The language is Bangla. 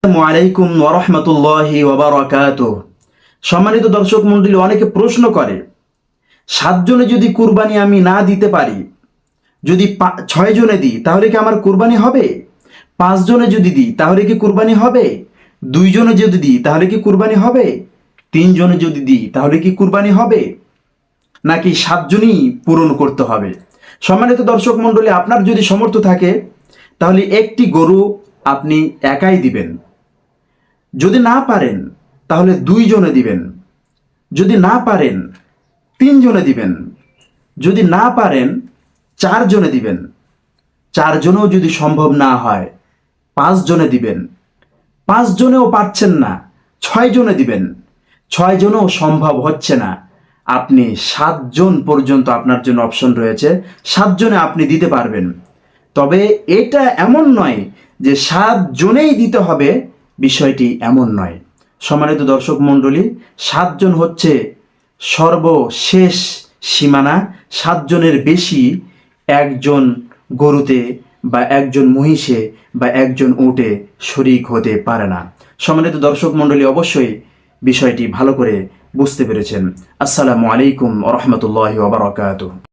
আসসালামু আলাইকুম ওয়া রাহমাতুল্লাহি ওয়া বারাকাতুহু। সম্মানিত দর্শক মণ্ডলী, অনেকে প্রশ্ন করে, 7 জনে যদি কুরবানি আমি না দিতে পারি, যদি 6 জনে দিই তাহলে কি আমার কুরবানি হবে? 5 জনে যদি দিই তাহলে কি কুরবানি হবে? 2 জনে যদি দিই তাহলে কি কুরবানি হবে? 3 জনে যদি দিই তাহলে কি কুরবানি হবে? নাকি 7 জনই পূরণ করতে হবে? সম্মানিত দর্শক মণ্ডলী, আপনার যদি সামর্থ্য থাকে তাহলে একটি গরু আপনি একাই দিবেন। যদি না পারেন তাহলে 2 জনে দিবেন। যদি না পারেন 3 জনে দিবেন। যদি না পারেন 4 জনে দিবেন। 4 জনেও যদি সম্ভব না হয় 5 জনে দিবেন। 5 জনেও পারছেন না 6 জনে দিবেন। 6 জনেও সম্ভব হচ্ছে না, আপনি 7 জন পর্যন্ত আপনার জন্য অপশন রয়েছে। 7 জনে আপনি দিতে পারবেন। তবে এটা এমন নয় যে 7 জনেই দিতে হবে, বিষয়টি এমন নয়। সম্মানিত দর্শক মণ্ডলী, 7 জন হচ্ছে সর্বশেষ সীমানা। 7 জনের বেশি একজন গরুতে বা একজন মহিষে বা একজন উটে শরিক হতে পারে না। সম্মানিত দর্শক মণ্ডলী, অবশ্যই বিষয়টি ভালো করে বুঝতে পেরেছেন। আসসালামু আলাইকুম ওয়া রাহমাতুল্লাহি ওয়া বারাকাতুহু।